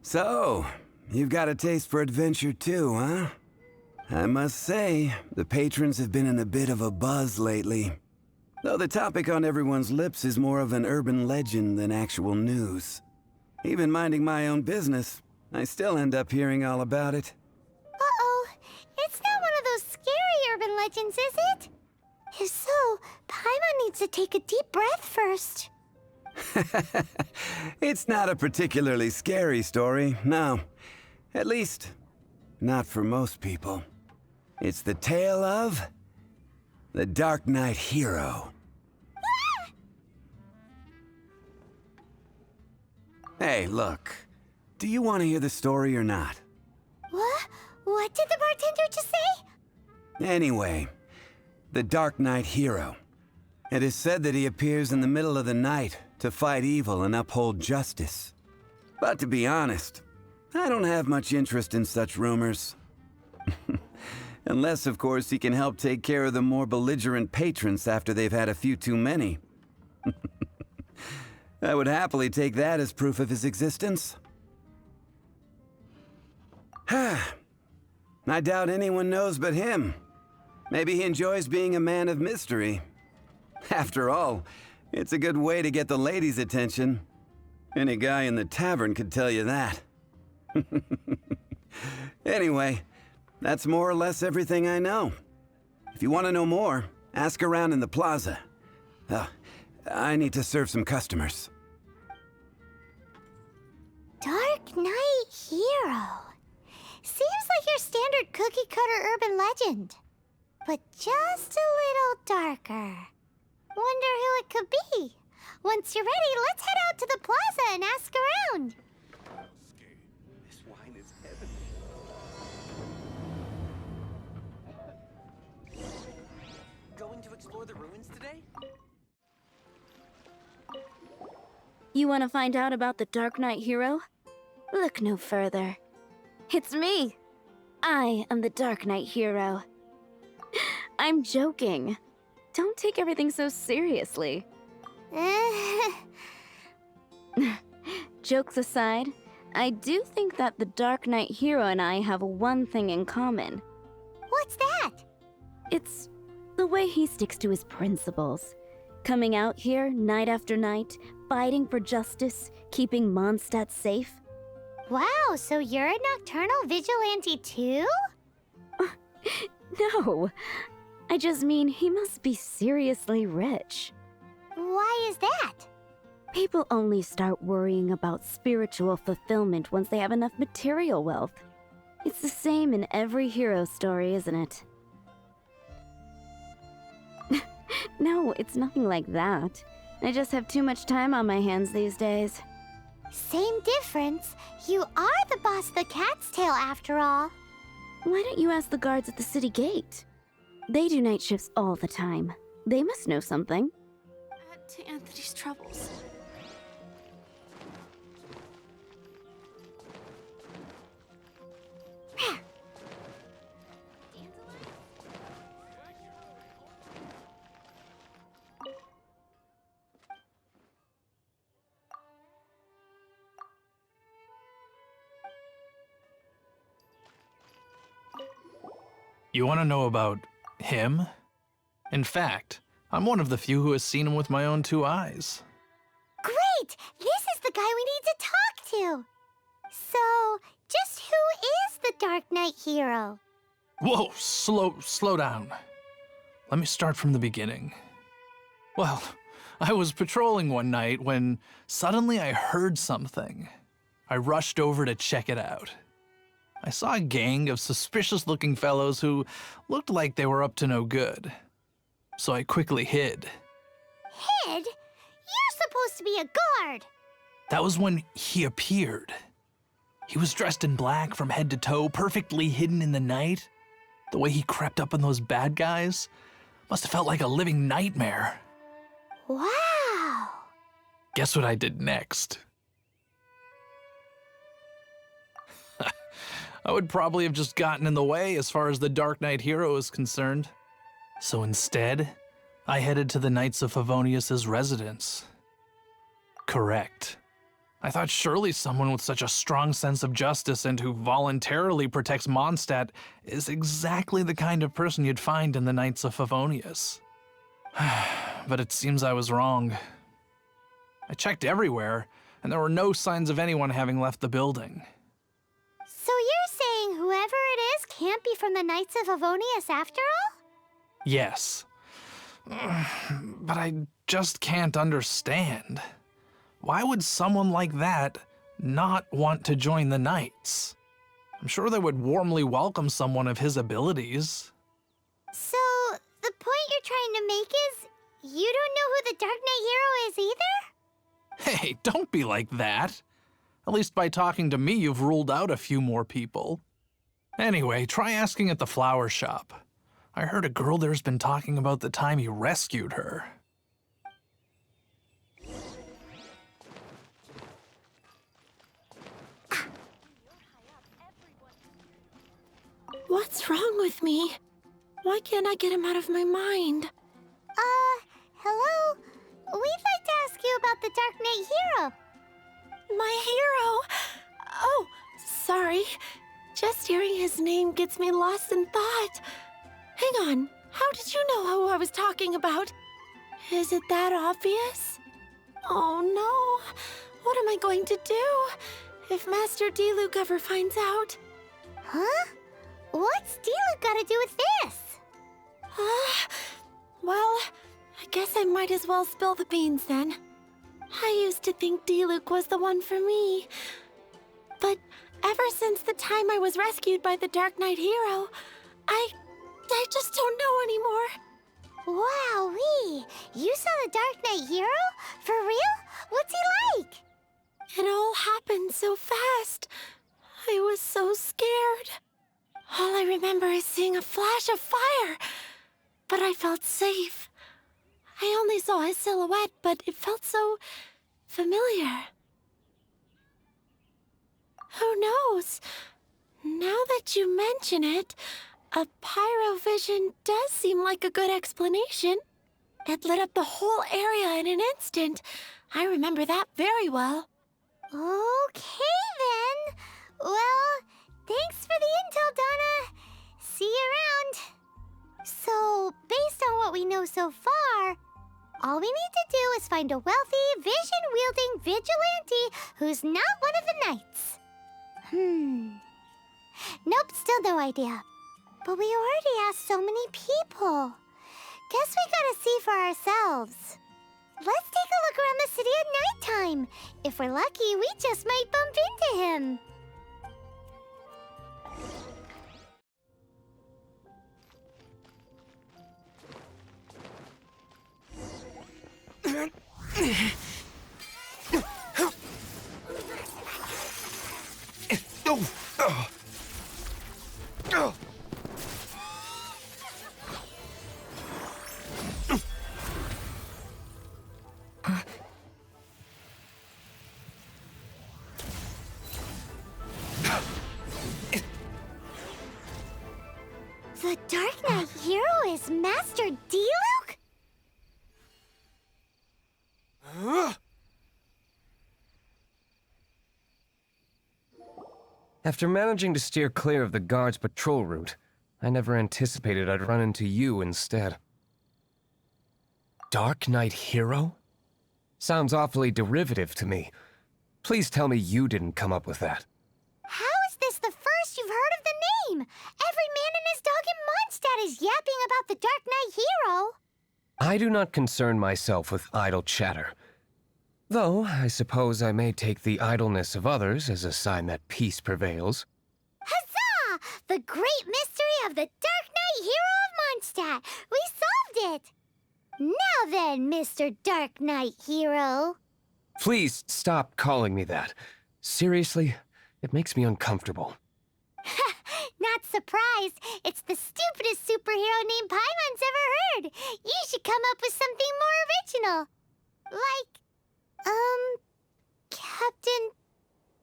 So, you've got a taste for adventure too, huh? I must say, the patrons have been in a bit of a buzz lately. Though the topic on everyone's lips is more of an urban legend than actual news. Even minding my own business, I still end up hearing all about it. Uh-oh. It's not one of those scary urban legends, is it? If so, Paimon needs to take a deep breath first. It's not a particularly scary story, no. At least, not for most people. It's the tale of the Dark Knight Hero. Hey, look. Do you want to hear the story or not? What? What did the bartender just say? Anyway, the Dark Knight Hero. It is said that he appears in the middle of the night to fight evil and uphold justice. But to be honest, I don't have much interest in such rumors. Unless, of course, he can help take care of the more belligerent patrons after they've had a few too many. I would happily take that as proof of his existence. I doubt anyone knows but him. Maybe he enjoys being a man of mystery. After all, it's a good way to get the ladies' attention. Any guy in the tavern could tell you that. Anyway, that's more or less everything I know. If you want to know more, ask around in the plaza. I need to serve some customers. Dark Knight Hero. Seems like your standard cookie-cutter urban legend. But just a little darker. Wonder who it could be. Once you're ready, let's head out to the plaza and ask around. This wine is heavenly. Going to explore the ruins today? You want to find out about the Dark Knight Hero? Look no further. It's me! I am the Dark Knight Hero. I'm joking. Don't take everything so seriously. Jokes aside, I do think that the Dark Knight Hero and I have one thing in common. What's that? It's the way he sticks to his principles. Coming out here night after night, fighting for justice, keeping Mondstadt safe. Wow, so you're a nocturnal vigilante too? No, I just mean he must be seriously rich. Why is that? People only start worrying about spiritual fulfillment once they have enough material wealth. It's the same in every hero story, isn't it? No, it's nothing like that. I just have too much time on my hands these days. Same difference. You are the boss of the Cat's Tail after all. Why don't you ask the guards at the city gate? They do night shifts all the time. They must know something. Add to Anthony's troubles. You want to know about him? In fact, I'm one of the few who has seen him with my own two eyes. Great! This is the guy we need to talk to. So, just who is the Dark Knight Hero? Whoa, slow down. Let me start from the beginning. Well, I was patrolling one night when suddenly I heard something. I rushed over to check it out. I saw a gang of suspicious-looking fellows who looked like they were up to no good. So I quickly hid. Hid? You're supposed to be a guard. That was when he appeared. He was dressed in black from head to toe, perfectly hidden in the night. The way he crept up on those bad guys must have felt like a living nightmare. Wow. Guess what I did next? I would probably have just gotten in the way as far as the Dark Knight Hero is concerned. So instead, I headed to the Knights of Favonius' residence. Correct. I thought surely someone with such a strong sense of justice and who voluntarily protects Mondstadt is exactly the kind of person you'd find in the Knights of Favonius. But it seems I was wrong. I checked everywhere, and there were no signs of anyone having left the building. So you're saying whoever it is can't be from the Knights of Favonius after all? Yes. But I just can't understand. Why would someone like that not want to join the Knights? I'm sure they would warmly welcome someone of his abilities. So, the point you're trying to make is you don't know who the Dark Knight hero is either? Hey, don't be like that. At least by talking to me, you've ruled out a few more people. Anyway, try asking at the flower shop. I heard a girl there's been talking about the time you rescued her. What's wrong with me? Why can't I get him out of my mind? Hello? We'd like to ask you about the Dark Knight hero. My hero! Oh, sorry. Just hearing his name gets me lost in thought. Hang on, how did you know who I was talking about? Is it that obvious? Oh no, what am I going to do if Master Diluc ever finds out? Huh? What's Diluc got to do with this? Well, I guess I might as well spill the beans then. I used to think Diluc was the one for me. But ever since the time I was rescued by the Dark Knight hero, I just don't know anymore. Wowee! You saw the Dark Knight hero? For real? What's he like? It all happened so fast. I was so scared. All I remember is seeing a flash of fire. But I felt safe. I only saw his silhouette, but it felt so familiar. Who knows? Now that you mention it, a pyrovision does seem like a good explanation. It lit up the whole area in an instant. I remember that very well. Okay then. Well, thanks for the intel, Donna. See you around. So, based on what we know so far, all we need to do is find a wealthy, vision-wielding vigilante who's not one of the knights. Nope, still no idea. But we already asked so many people. Guess we gotta see for ourselves. Let's take a look around the city at nighttime. If we're lucky, we just might bump into him. The Dark Knight hero is Master Diluc? After managing to steer clear of the guard's patrol route, I never anticipated I'd run into you instead. Dark Knight hero? Sounds awfully derivative to me. Please tell me you didn't come up with that. How is this the first you've heard of the name? Every man and his dog in Mondstadt is yapping about the Dark Knight hero. I do not concern myself with idle chatter. Though, I suppose I may take the idleness of others as a sign that peace prevails. Huzzah! The great mystery of the Dark Knight hero of Mondstadt. We solved it. Now then, Mr. Dark Knight hero. Please stop calling me that. Seriously, it makes me uncomfortable. Not surprised. It's the stupidest superhero name Paimon's ever heard. You should come up with something more original. Like, Captain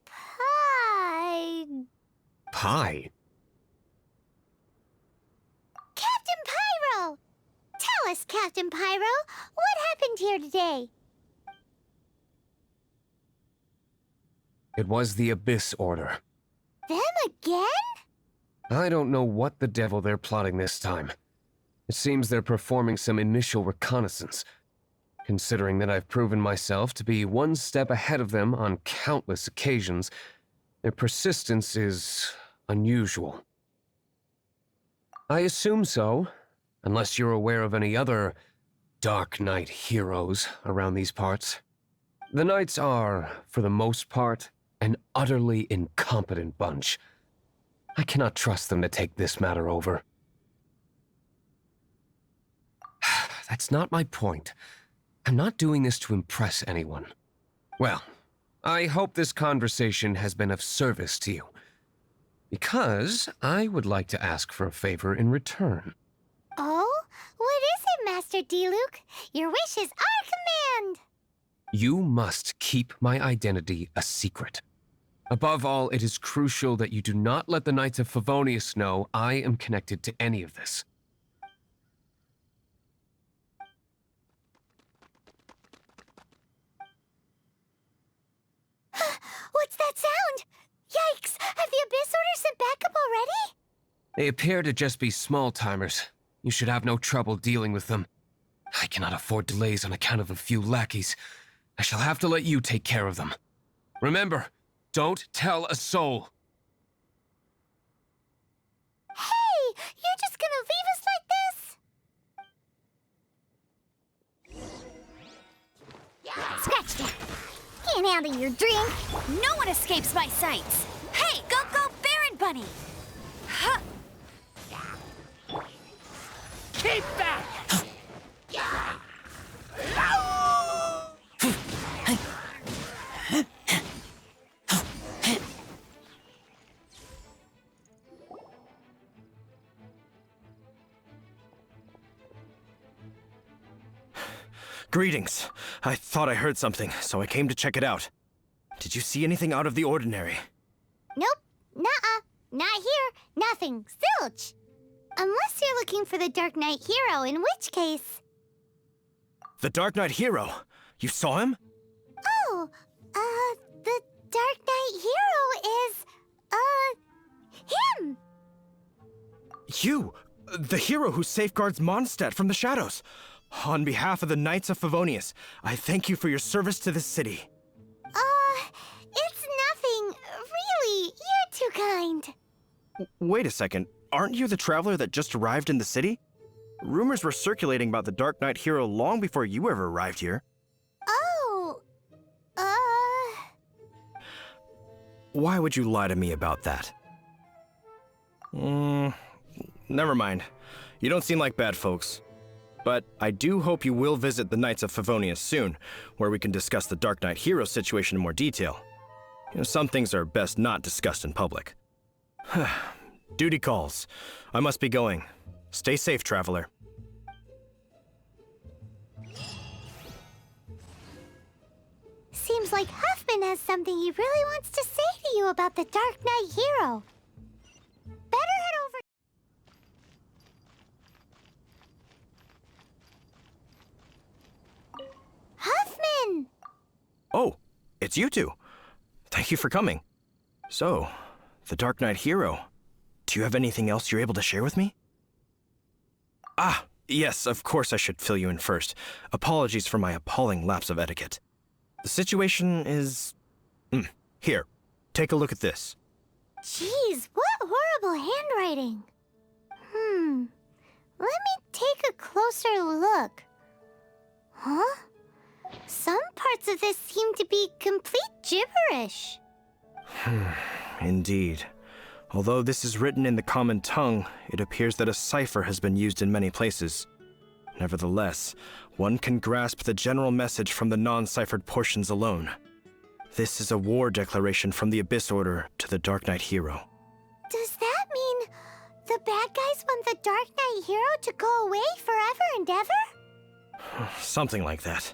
Pie. Pie? Captain Pyro! Tell us, Captain Pyro, what happened here today? It was the Abyss Order. Them again? I don't know what the devil they're plotting this time. It seems they're performing some initial reconnaissance. Considering that I've proven myself to be one step ahead of them on countless occasions, their persistence is unusual. I assume so, unless you're aware of any other Dark Knight heroes around these parts. The Knights are, for the most part, an utterly incompetent bunch. I cannot trust them to take this matter over. That's not my point. I'm not doing this to impress anyone. Well, I hope this conversation has been of service to you. Because I would like to ask for a favor in return. Oh? What is it, Master Diluc? Your wish is our command! You must keep my identity a secret. Above all, it is crucial that you do not let the Knights of Favonius know I am connected to any of this. What's that sound? Yikes! Have the Abyss Order sent backup already? They appear to just be small-timers. You should have no trouble dealing with them. I cannot afford delays on account of a few lackeys. I shall have to let you take care of them. Remember, don't tell a soul. Hey! You're just gonna leave us like this? Scratch that! Can't handle your drink! No one escapes my sights! Hey, go, Baron Bunny! Huh. Keep back! Greetings. I thought I heard something, so I came to check it out. Did you see anything out of the ordinary? Nope. Nuh-uh. Not here. Nothing. Zilch. Unless you're looking for the Dark Knight hero, in which case... The Dark Knight hero? You saw him? Oh, the Dark Knight hero is, him! You! The hero who safeguards Mondstadt from the shadows. On behalf of the Knights of Favonius, I thank you for your service to this city. It's nothing. Really, you're too kind. Wait a second. Aren't you the traveler that just arrived in the city? Rumors were circulating about the Dark Knight hero long before you ever arrived here. Oh, Why would you lie to me about that? Never mind. You don't seem like bad folks. But I do hope you will visit the Knights of Favonius soon, where we can discuss the Dark Knight hero situation in more detail. You know, some things are best not discussed in public. Duty calls. I must be going. Stay safe, traveler. seems like Huffman has something he really wants to say to you about the Dark Knight hero. Better head over... Huffman! Oh, it's you two. Thank you for coming. So, the Dark Knight hero. Do you have anything else you're able to share with me? Ah, yes, of course I should fill you in first. Apologies for my appalling lapse of etiquette. The situation is... Here, take a look at this. Jeez, what horrible handwriting. Let me take a closer look. Huh? Some parts of this seem to be complete gibberish. Indeed. Although this is written in the common tongue, it appears that a cipher has been used in many places. Nevertheless, one can grasp the general message from the non-ciphered portions alone. This is a war declaration from the Abyss Order to the Dark Knight hero. Does that mean the bad guys want the Dark Knight hero to go away forever and ever? Something like that.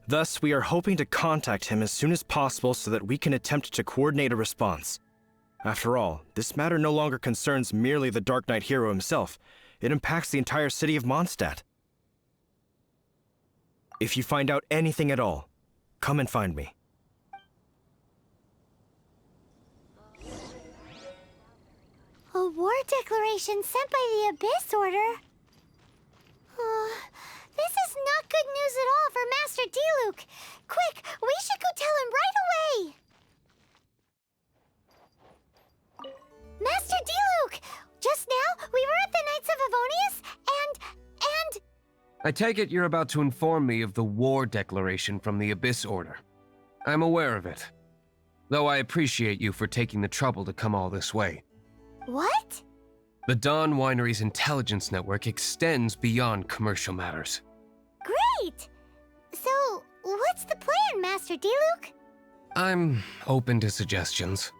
Thus, we are hoping to contact him as soon as possible so that we can attempt to coordinate a response. After all, this matter no longer concerns merely the Dark Knight hero himself. It impacts the entire city of Mondstadt. If you find out anything at all, come and find me. war declaration sent by the Abyss Order. This is not good news at all for Master Diluc. Quick, we should go tell him right away. Master Diluc! Just now, we were at the Knights of Avonius, and... I take it you're about to inform me of the war declaration from the Abyss Order. I'm aware of it, though I appreciate you for taking the trouble to come all this way. What? The Dawn Winery's intelligence network extends beyond commercial matters. Great! So, what's the plan, Master Diluc? I'm open to suggestions.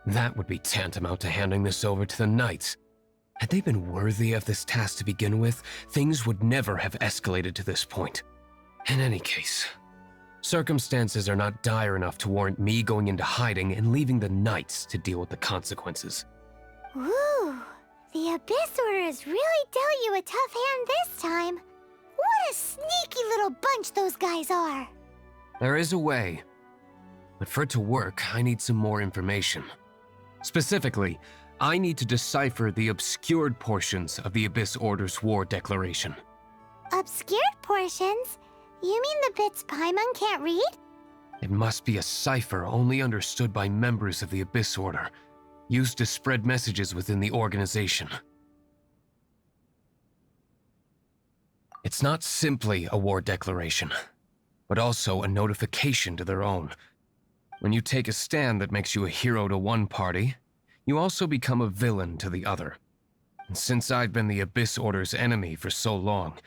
That would be tantamount to handing this over to the Knights. Had they been worthy of this task to begin with, things would never have escalated to this point. In any case, circumstances are not dire enough to warrant me going into hiding and leaving the Knights to deal with the consequences. Ooh, the Abyss Order has really dealt you a tough hand this time. What a sneaky little bunch those guys are. There is a way, but for it to work, I need some more information. Specifically, I need to decipher the obscured portions of the Abyss Order's war declaration. Obscured portions? You mean the bits Paimon can't read? It must be a cipher only understood by members of the Abyss Order, used to spread messages within the organization. It's not simply a war declaration, but also a notification to their own. When you take a stand that makes you a hero to one party, you also become a villain to the other. And since I've been the Abyss Order's enemy for so long,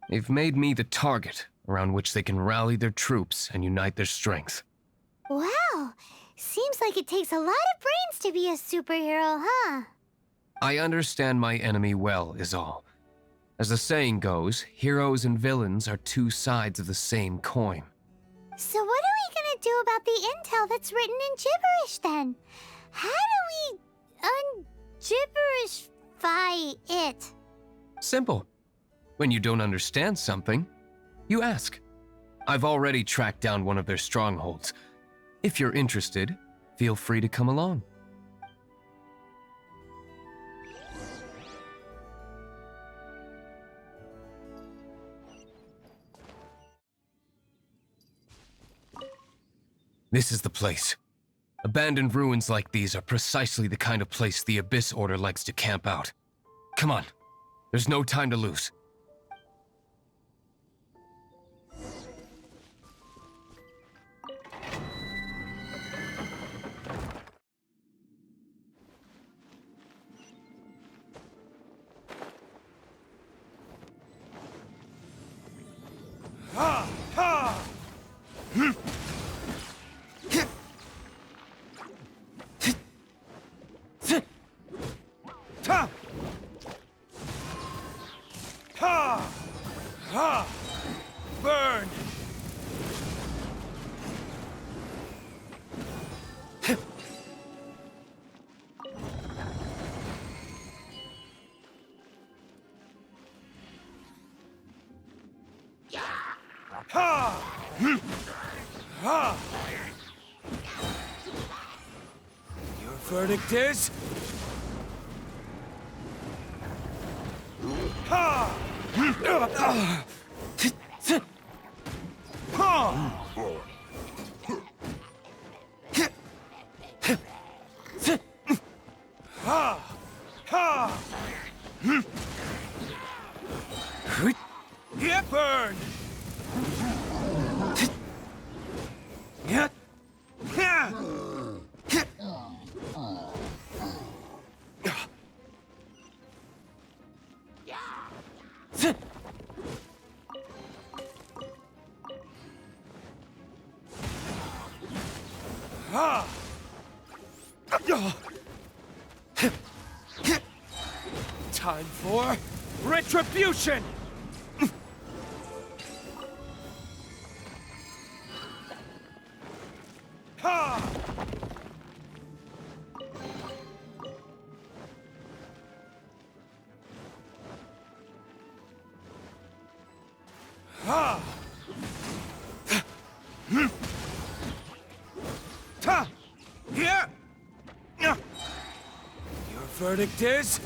they've made me the target around which they can rally their troops and unite their strength. Wow, seems like it takes a lot of brains to be a superhero, huh? I understand my enemy well, is all. As the saying goes, heroes and villains are two sides of the same coin. So what are we gonna do about the intel that's written in gibberish then? How do we un-gibberishify it? Simple. When you don't understand something, you ask. I've already tracked down one of their strongholds. If you're interested, feel free to come along. This is the place. Abandoned ruins like these are precisely the kind of place the Abyss Order likes to camp out. Come on, there's no time to lose. Burn! Your verdict is? Get burned! Time for retribution! verdict is...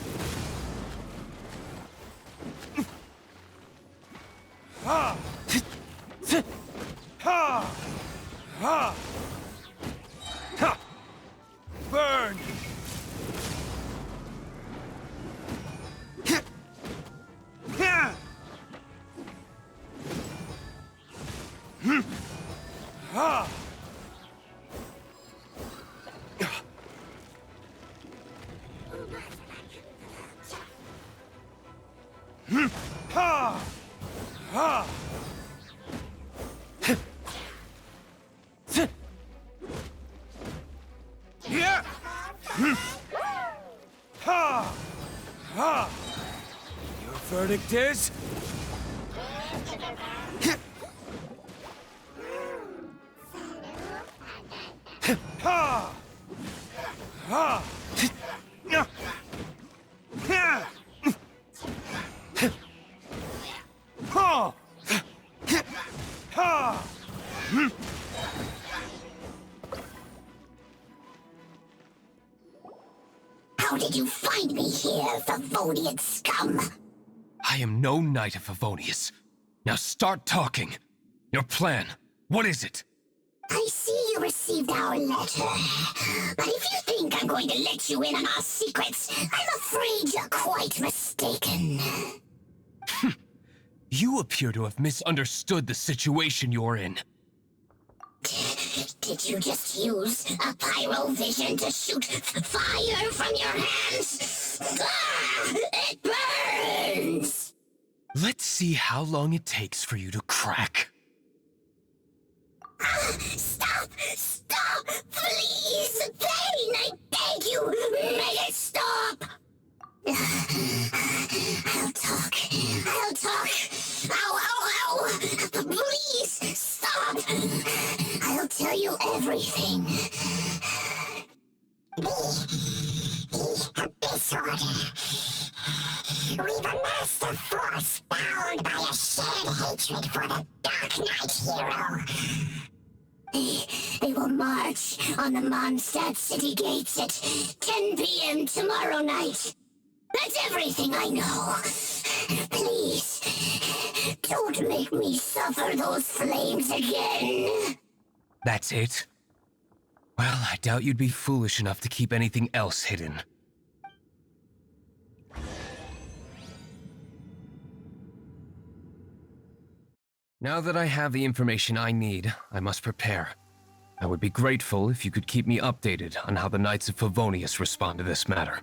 Ha! Ha! Ha! Ha! Burn! Ha! Ha! Ha! Ha! Yeah! Ha! Ha! Your verdict is... Ha! Ha! Ha! Ha! Ha! How did you find me here, Favonian scum? I am no knight of Favonius. Now start talking. Your plan, what is it? I see you received our letter. But if you think I'm going to let you in on our secrets, I'm afraid you're quite mistaken. You appear to have misunderstood the situation you're in. Did you just use a pyrovision to shoot fire from your hands? Ah, it burns! Let's see how long it takes for you to crack. Stop! Stop! Please! Pain! I beg you! Make it stop! I'll talk. I'll talk. Ow, ow, ow! Please! Stop! I'll tell you everything. The Abyss Order. We've amassed a force bound by a shared hatred for the Dark Knight hero. They will march on the Mondstadt city gates at 10 p.m. tomorrow night. That's everything I know. Please, don't make me suffer those flames again. That's it? Well, I doubt you'd be foolish enough to keep anything else hidden. Now that I have the information I need, I must prepare. I would be grateful if you could keep me updated on how the Knights of Favonius respond to this matter.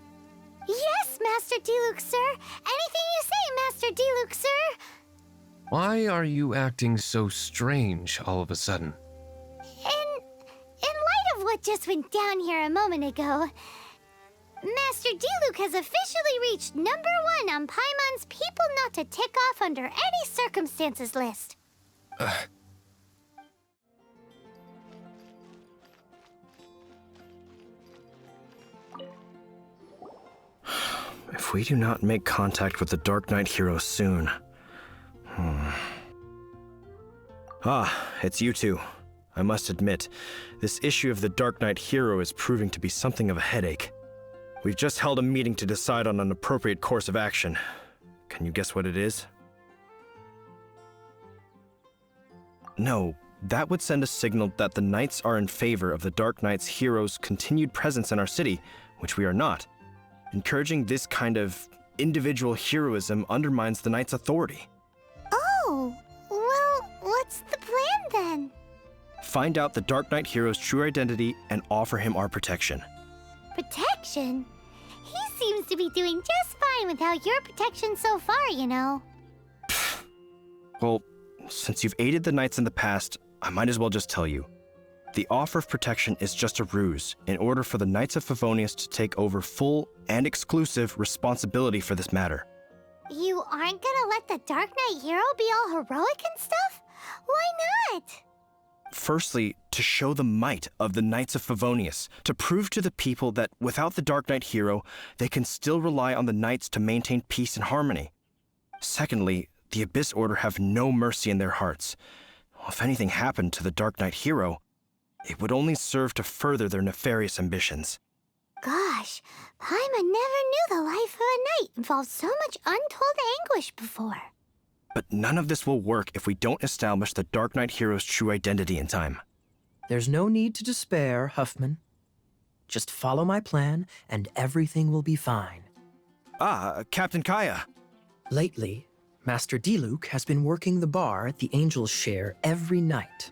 Yes, Master Diluc, sir. Anything you say, Master Diluc, sir. Why are you acting so strange all of a sudden? In light of what just went down here a moment ago, Master Diluc has officially reached #1 on Paimon's people not to tick off under any circumstances list. If we do not make contact with the Dark Knight hero soon... Ah, it's you two. I must admit, this issue of the Dark Knight hero is proving to be something of a headache. We've just held a meeting to decide on an appropriate course of action. Can you guess what it is? No, that would send a signal that the Knights are in favor of the Dark Knight's hero's continued presence in our city, which we are not. Encouraging this kind of individual heroism undermines the Knight's authority. Oh, well, what's the plan then? Find out the Dark Knight hero's true identity and offer him our protection. Protection? He seems to be doing just fine without your protection so far, you know. Well, since you've aided the Knights in the past, I might as well just tell you. The offer of protection is just a ruse in order for the Knights of Favonius to take over full and exclusive responsibility for this matter. You aren't gonna let the Dark Knight hero be all heroic and stuff? Why not? Firstly, to show the might of the Knights of Favonius, to prove to the people that without the Dark Knight hero, they can still rely on the Knights to maintain peace and harmony. Secondly, the Abyss Order have no mercy in their hearts. If anything happened to the Dark Knight hero, it would only serve to further their nefarious ambitions. Gosh, Paimon never knew the life of a knight involved so much untold anguish before. But none of this will work if we don't establish the Dark Knight hero's true identity in time. There's no need to despair, Huffman. Just follow my plan, and everything will be fine. Ah, Captain Kaya. Lately, Master Diluc has been working the bar at the Angel's Share every night.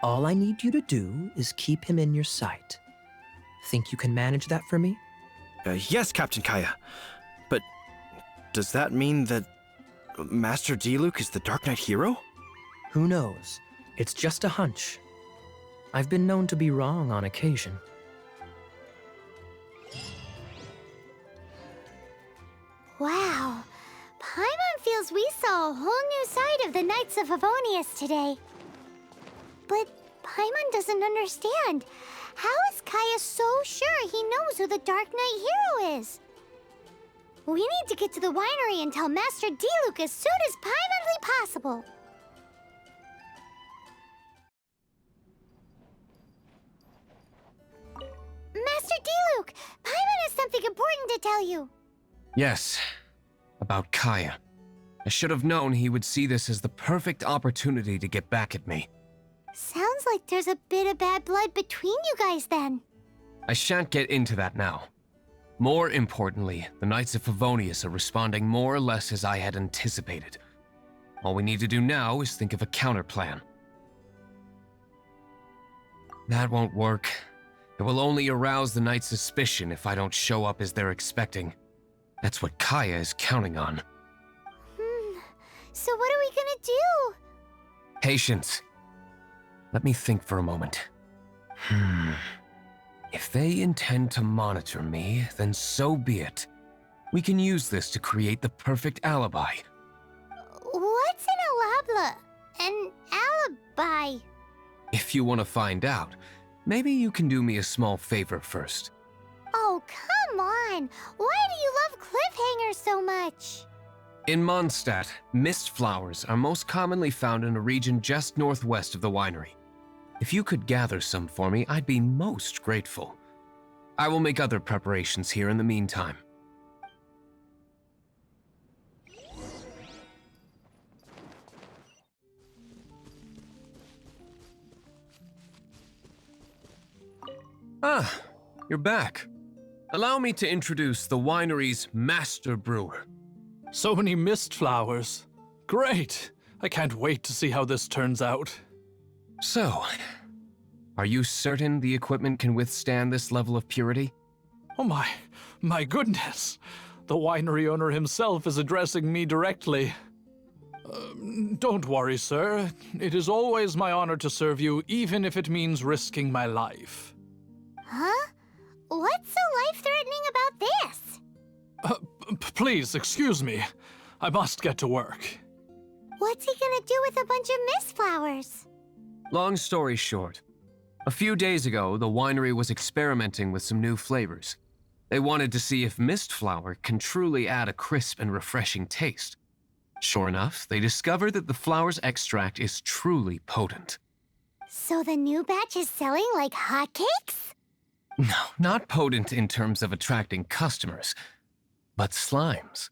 All I need you to do is keep him in your sight. Think you can manage that for me? Yes, Captain Kaya. But does that mean that Master Diluc is the Dark Knight hero? Who knows? It's just a hunch. I've been known to be wrong on occasion. Wow, Paimon feels we saw a whole new side of the Knights of Favonius today. But Paimon doesn't understand. How is Kaya so sure he knows who the Dark Knight hero is? We need to get to the winery and tell Master Diluc as soon as Paimonly possible. Master Diluc, Paimon has something important to tell you. Yes, about Kaya. I should have known he would see this as the perfect opportunity to get back at me. Sounds like there's a bit of bad blood between you guys then. I shan't get into that now. More importantly, the Knights of Favonius are responding more or less as I had anticipated. All we need to do now is think of a counterplan. That won't work. It will only arouse the Knights' suspicion if I don't show up as they're expecting. That's what Kaya is counting on. So what are we gonna do? Patience. Let me think for a moment. If they intend to monitor me, then so be it. We can use this to create the perfect alibi. What's an alabla? An alibi? If you want to find out, maybe you can do me a small favor first. Oh, come on! Why do you love cliffhangers so much? In Mondstadt, mist flowers are most commonly found in a region just northwest of the winery. If you could gather some for me, I'd be most grateful. I will make other preparations here in the meantime. Ah, you're back. Allow me to introduce the winery's master brewer. So many mist flowers. Great! I can't wait to see how this turns out. So, are you certain the equipment can withstand this level of purity? Oh my goodness! The winery owner himself is addressing me directly. Don't worry, sir. It is always my honor to serve you, even if it means risking my life. Huh? What's so life-threatening about this? Please, excuse me. I must get to work. What's he gonna do with a bunch of mist flowers? Long story short, a few days ago, the winery was experimenting with some new flavors. They wanted to see if mist flower can truly add a crisp and refreshing taste. Sure enough, they discovered that the flower's extract is truly potent. So the new batch is selling like hotcakes? No, not potent in terms of attracting customers, but slimes.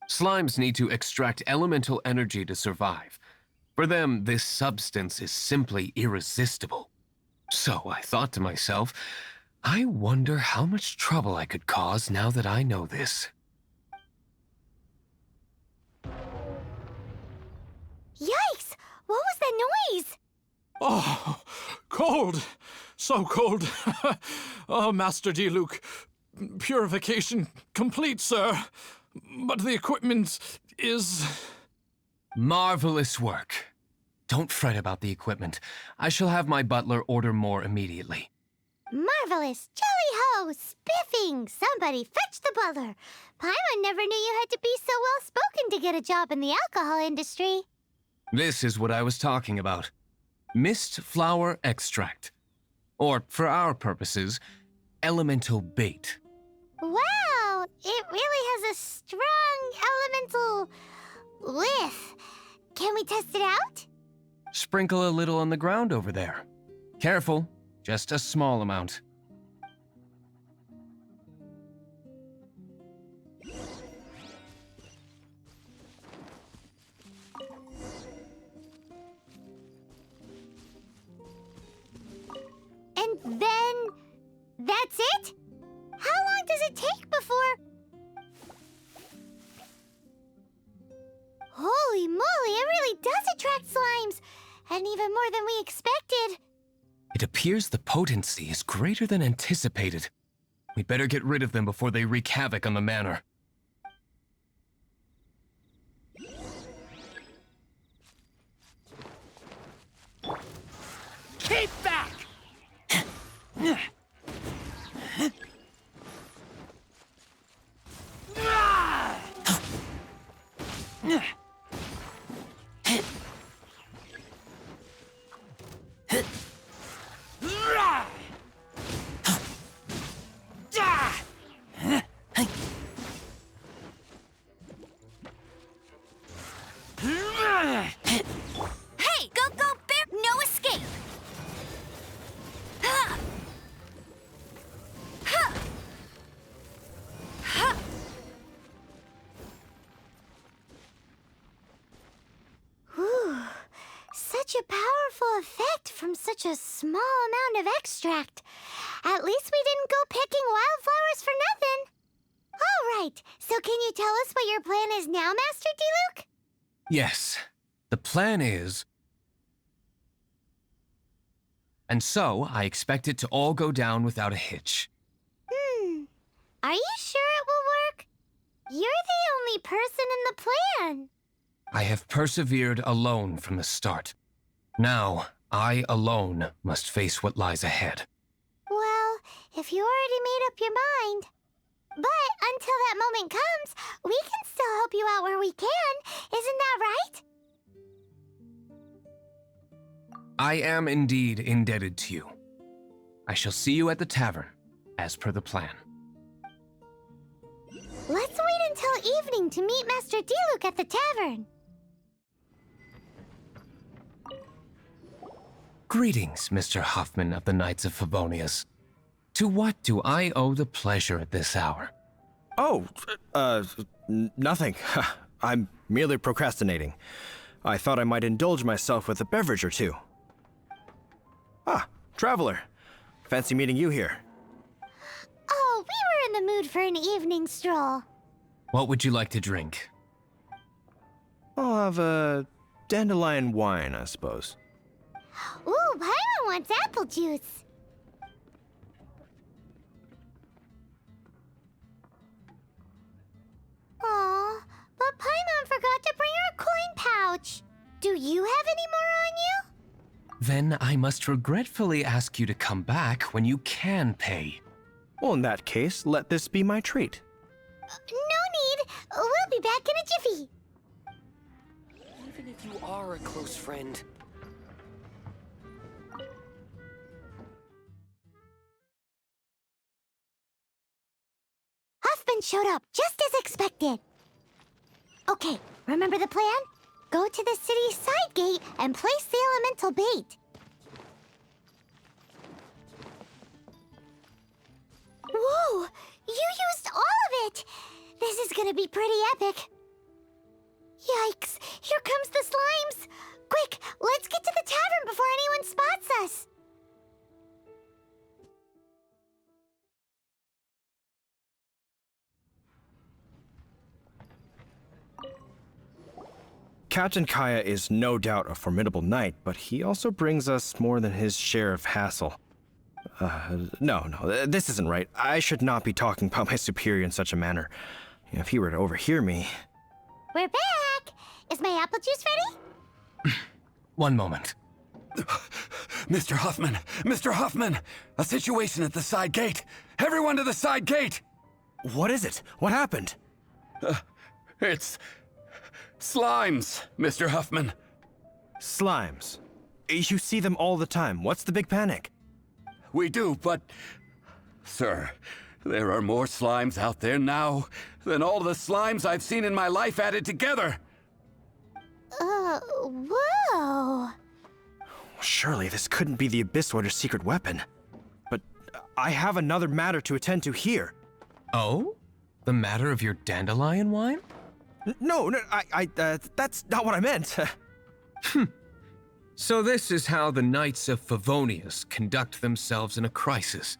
Slimes need to extract elemental energy to survive. For them, this substance is simply irresistible. So I thought to myself, I wonder how much trouble I could cause now that I know this. Yikes! What was that noise? Oh, cold! So cold! Oh, Master Diluc, purification complete, sir. But the equipment is... Marvelous work. Don't fret about the equipment. I shall have my butler order more immediately. Marvelous! Jolly-ho! Spiffing! Somebody fetch the butler! Paimon never knew you had to be so well-spoken to get a job in the alcohol industry. This is what I was talking about. Mist flower extract. Or, for our purposes, elemental bait. Wow! It really has a strong elemental whiff. Can we test it out? Sprinkle a little on the ground over there. Careful, just a small amount. That's it? How long does it take before... Holy moly, it really does attract slimes! And even more than we expected. It appears the potency is greater than anticipated. We'd better get rid of them before they wreak havoc on the manor. Keep back! Hey, go, go, bear! No escape! Ha! Ha! Ha! Whew. Such a powerful effect from such a small amount of extract. At least we didn't go picking wildflowers for nothing. All right, so can you tell us what your plan is now, Master Diluc? Yes, the plan is... And so, I expect it to all go down without a hitch. Are you sure it will work? You're the only person in the plan. I have persevered alone from the start. Now, I alone must face what lies ahead. Well, if you already made up your mind. But until that moment comes, we can still help you out where we can. Isn't that right? I am indeed indebted to you. I shall see you at the tavern, as per the plan. Let's wait until evening to meet Master Diluc at the tavern. Greetings, Mr. Hoffman of the Knights of Favonius. To what do I owe the pleasure at this hour? Oh, nothing. I'm merely procrastinating. I thought I might indulge myself with a beverage or two. Ah, traveler. Fancy meeting you here. Oh, we were in the mood for an evening stroll. What would you like to drink? I'll have a dandelion wine, I suppose. Ooh, Paimon wants apple juice. Aw, but Paimon forgot to bring her coin pouch. Do you have any more on you? Then I must regretfully ask you to come back when you can pay. Well, in that case, let this be my treat. No need. We'll be back in a jiffy. Even if you are a close friend, Huffman showed up just as expected. Okay, remember the plan? Go to the city's side gate and place the elemental bait. Whoa! You used all of it! This is gonna be pretty epic. Yikes! Here comes the slimes! Quick, let's get to the tavern before anyone spots us! Captain Kaya is no doubt a formidable knight, but he also brings us more than his share of hassle. No, this isn't right. I should not be talking about my superior in such a manner. If he were to overhear me... We're back! Is my apple juice ready? One moment. Mr. Huffman! Mr. Huffman! A situation at the side gate! Everyone to the side gate! What is it? What happened? It's... slimes, Mr. Huffman. Slimes. You see them all the time. What's the big panic? We do, but... Sir, there are more slimes out there now than all the slimes I've seen in my life added together. Whoa. Surely this couldn't be the Abyss Warder's secret weapon. But I have another matter to attend to here. Oh? The matter of your dandelion wine? No, that's not what I meant. So this is how the Knights of Favonius conduct themselves in a crisis.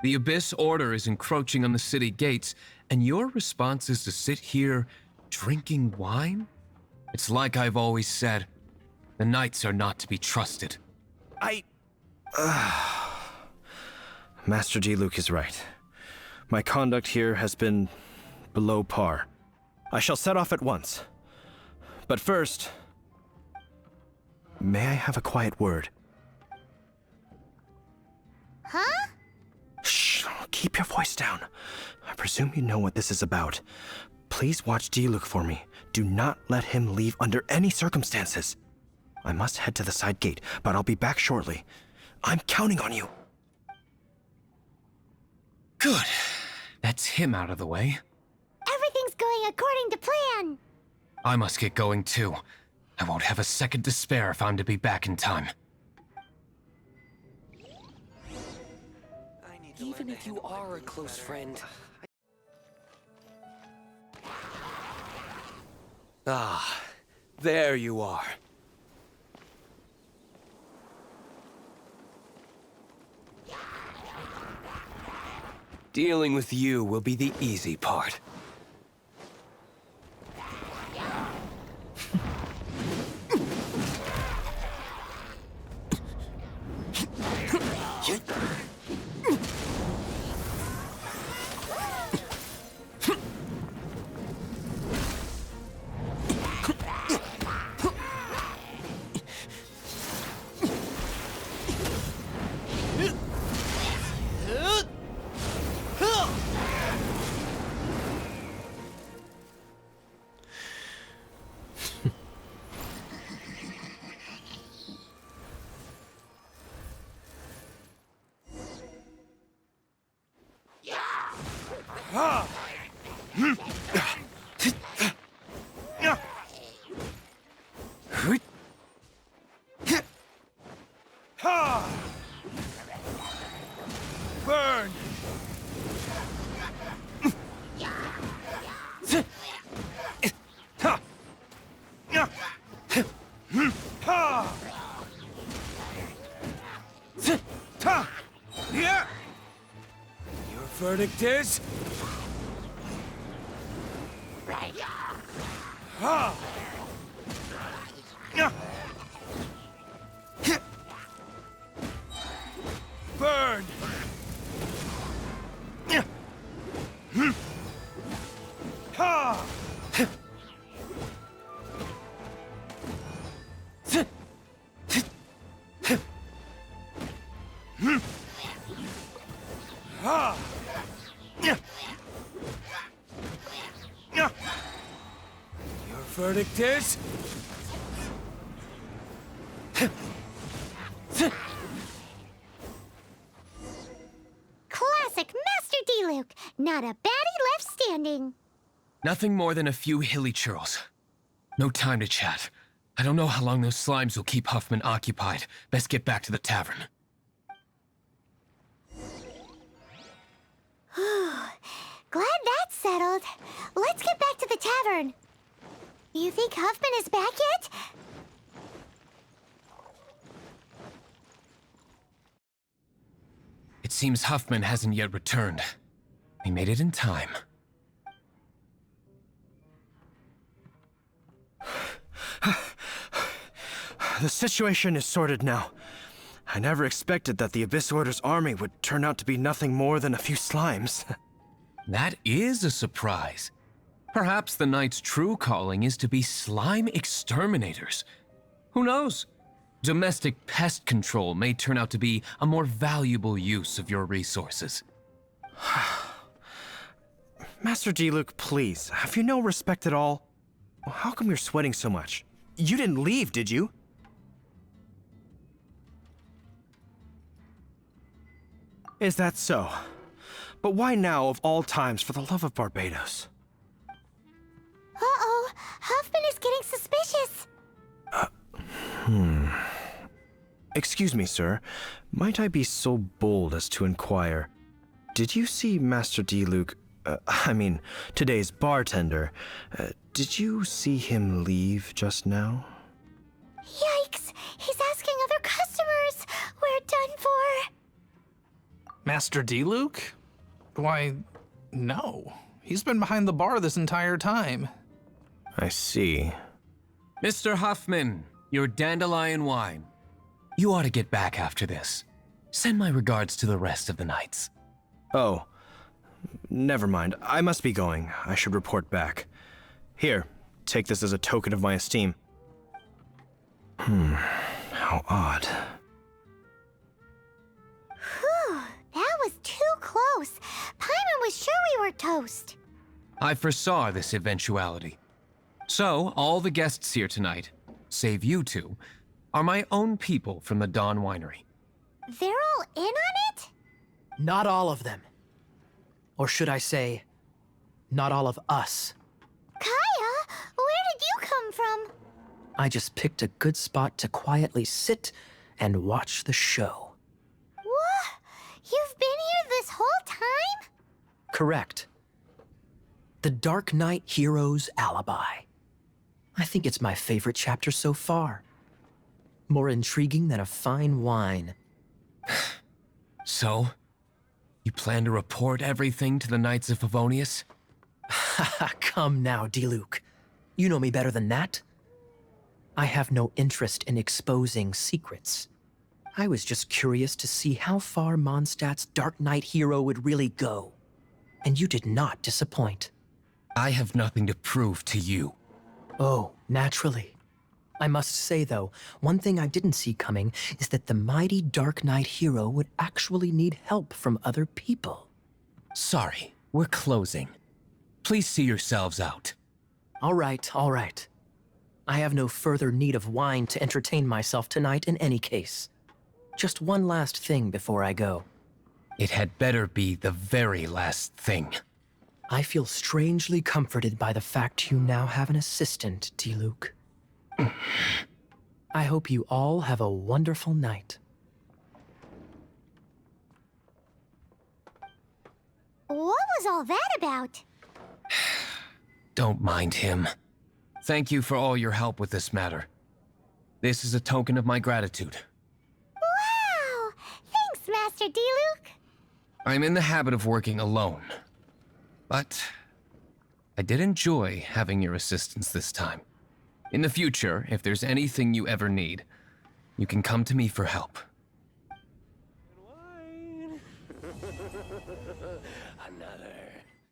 The Abyss Order is encroaching on the city gates, and your response is to sit here drinking wine? It's like I've always said, the Knights are not to be trusted. Master Diluc is right. My conduct here has been below par. I shall set off at once. But first, may I have a quiet word? Huh? Shh, keep your voice down. I presume you know what this is about. Please watch Diluc for me. Do not let him leave under any circumstances. I must head to the side gate, but I'll be back shortly. I'm counting on you. Good. That's him out of the way. Everything's going according to plan. I must get going too. I won't have a second to spare if I'm to be back in time. Even if you are a close friend. Ah, there you are. Dealing with you will be the easy part. Burn! Your verdict is? Burn! Your verdict is? Classic Master Diluc. Not a baddie left standing. Nothing more than a few hilly churls. No time to chat. I don't know how long those slimes will keep Huffman occupied. Best get back to the tavern. Glad that's settled. Let's get back to the tavern. You think Huffman is back yet? It seems Huffman hasn't yet returned. We made it in time. The situation is sorted now. I never expected that the Abyss Order's army would turn out to be nothing more than a few slimes. That is a surprise. Perhaps the Knight's true calling is to be slime exterminators. Who knows? Domestic pest control may turn out to be a more valuable use of your resources. Master Diluc, please, have you no respect at all? How come you're sweating so much? You didn't leave, did you? Is that so? But why now, of all times, for the love of Barbados? Uh-oh, Huffman is getting suspicious. Excuse me, sir. Might I be so bold as to inquire, did you see Master Diluc, today's bartender, did you see him leave just now? Yikes, he's asking other customers. We're done for. Master Diluc? Why, no. He's been behind the bar this entire time. I see. Mr. Huffman, your dandelion wine. You ought to get back after this. Send my regards to the rest of the knights. Oh, never mind. I must be going. I should report back. Here, take this as a token of my esteem. How odd. Whew, that was too close. Paimon was sure we were toast. I foresaw this eventuality. So, all the guests here tonight, save you two, are my own people from the Dawn Winery. They're all in on it? Not all of them. Or should I say, not all of us. Kaya, where did you come from? I just picked a good spot to quietly sit and watch the show. What? You've been here this whole time? Correct. The Dark Knight Hero's Alibi. I think it's my favorite chapter so far. More intriguing than a fine wine. So, you plan to report everything to the Knights of Favonius? Come now, Diluc. You know me better than that. I have no interest in exposing secrets. I was just curious to see how far Mondstadt's Dark Knight hero would really go. And you did not disappoint. I have nothing to prove to you. Oh, naturally. I must say, though, one thing I didn't see coming is that the mighty Dark Knight hero would actually need help from other people. Sorry, we're closing. Please see yourselves out. All right, all right. I have no further need of wine to entertain myself tonight in any case. Just one last thing before I go. It had better be the very last thing. I feel strangely comforted by the fact you now have an assistant, Diluc. I hope you all have a wonderful night. What was all that about? Don't mind him. Thank you for all your help with this matter. This is a token of my gratitude. Wow! Thanks, Master Diluc. I'm in the habit of working alone. But I did enjoy having your assistance this time. In the future, if there's anything you ever need, you can come to me for help. Another.